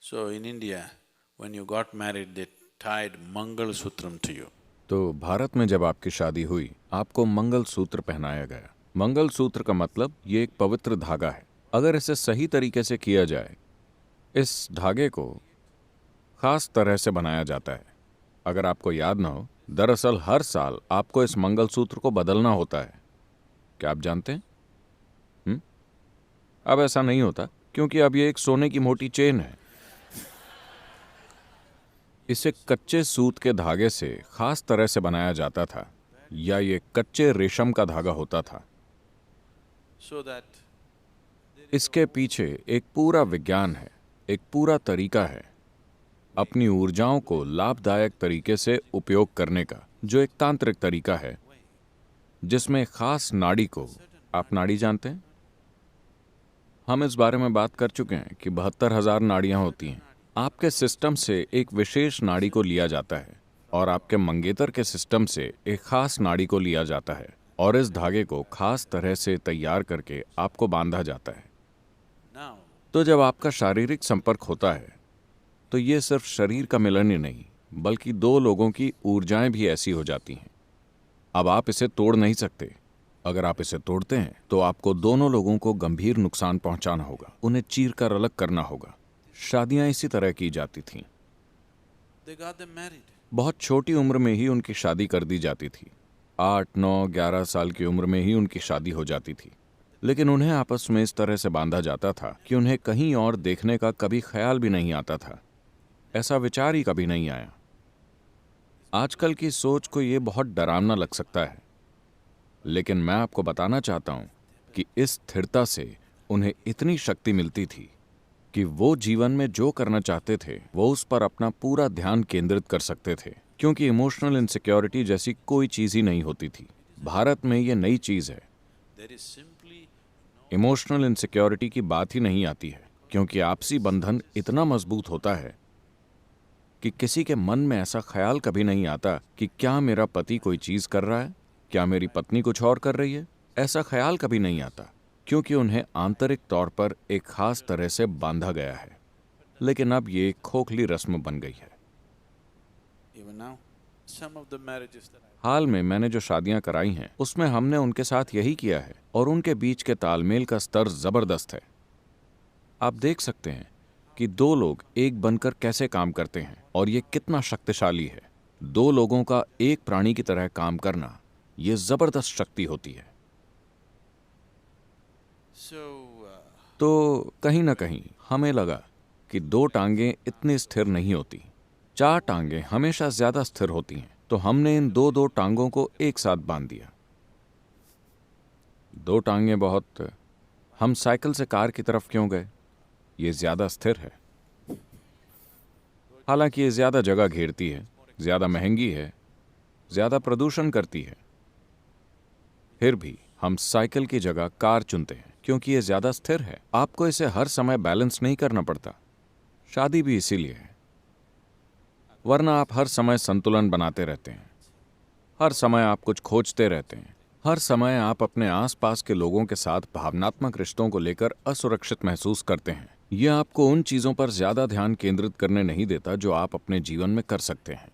So in India, when you got married, they tied Mangal Sutram to you. तो भारत में जब आपकी शादी हुई, आपको मंगल सूत्र पहनाया गया। मंगल सूत्र का मतलब ये एक पवित्र धागा है। अगर इसे सही तरीके से किया जाए, इस धागे को खास तरह से बनाया जाता है। अगर आपको याद ना हो, दरअसल हर साल आपको इस मंगल सूत्र को बदलना होता है। क्या आप जानते हैं? अब ऐसा नहीं होता, क्योंकि अब ये एक सोने की मोटी चेन है। इसे कच्चे सूत के धागे से खास तरह से बनाया जाता था, या ये कच्चे रेशम का धागा होता था। So that इसके पीछे एक पूरा विज्ञान है, एक पूरा तरीका है अपनी ऊर्जाओं को लाभदायक तरीके से उपयोग करने का, जो एक तांत्रिक तरीका है जिसमें खास नाड़ी को, आप नाड़ी जानते हैं? हम इस बारे में बात कर चुके हैं कि 72,000 नाड़ियां होती हैं। आपके सिस्टम से एक विशेष नाड़ी को लिया जाता है और आपके मंगेतर के सिस्टम से एक खास नाड़ी को लिया जाता है, और इस धागे को खास तरह से तैयार करके आपको बांधा जाता है। now, तो जब आपका शारीरिक संपर्क होता है, तो ये सिर्फ शरीर का मिलन ही नहीं, बल्कि दो लोगों की ऊर्जाएं भी ऐसी हो जाती हैं। अब आप इसे तोड़ नहीं सकते। अगर आप इसे तोड़ते हैं तो आपको दोनों लोगों को गंभीर नुकसान पहुंचाना होगा, उन्हें चीर कर अलग करना होगा। शादियां इसी तरह की जाती थीं। they got them married. बहुत छोटी उम्र में ही उनकी शादी कर दी जाती थी। 8, 9, 11 साल की उम्र में ही उनकी शादी हो जाती थी। लेकिन उन्हें आपस में इस तरह से बांधा जाता था कि उन्हें कहीं और देखने का कभी ख्याल भी नहीं आता था। ऐसा विचार ही कभी नहीं आया। आजकल की सोच को ये बहुत डरावना लग सकता है, लेकिन मैं आपको बताना चाहता हूं कि इस स्थिरता से उन्हें इतनी शक्ति मिलती थी कि वो जीवन में जो करना चाहते थे वो उस पर अपना पूरा ध्यान केंद्रित कर सकते थे, क्योंकि इमोशनल इनसिक्योरिटी जैसी कोई चीज ही नहीं होती थी। भारत में ये नई चीज है। There is simply emotional insecurity की बात ही नहीं आती है, क्योंकि आपसी बंधन इतना मजबूत होता है कि किसी के मन में ऐसा ख्याल कभी नहीं आता कि क्या मेरा पति कोई चीज कर रहा है, क्या मेरी पत्नी कुछ और कर रही है। ऐसा ख्याल कभी नहीं आता, क्योंकि उन्हें आंतरिक तौर पर एक खास तरह से बांधा गया है। लेकिन अब ये एक खोखली रस्म बन गई है। even now, some of the marriages that हाल में मैंने जो शादियां कराई हैं, उसमें हमने उनके साथ यही किया है, और उनके बीच के तालमेल का स्तर जबरदस्त है। आप देख सकते हैं कि दो लोग एक बनकर कैसे काम करते हैं, और ये कितना शक्तिशाली है। दो लोगों का एक प्राणी की तरह काम करना, ये जबरदस्त शक्ति होती है। so तो कहीं ना कहीं हमें लगा कि दो टांगें इतनी स्थिर नहीं होती, 4 टांगें हमेशा ज्यादा स्थिर होती हैं। तो हमने इन दो टांगों को एक साथ बांध दिया। 2 टांगें बहुत। हम साइकिल से कार की तरफ क्यों गए? ये ज्यादा स्थिर है। हालांकि ये ज्यादा जगह घेरती है, ज्यादा महंगी है, ज्यादा प्रदूषण करती है, फिर भी हम साइकिल की जगह कार चुनते हैं, क्योंकि ये ज्यादा स्थिर है। आपको इसे हर समय बैलेंस नहीं करना पड़ता। शादी भी इसीलिए है, वरना आप हर समय संतुलन बनाते रहते हैं। हर समय आप कुछ खोजते रहते हैं। हर समय आप अपने आसपास के लोगों के साथ भावनात्मक रिश्तों को लेकर असुरक्षित महसूस करते हैं। यह आपको उन चीजों पर ज्यादा ध्यान केंद्रित करने नहीं देता जो आप अपने जीवन में कर सकते हैं।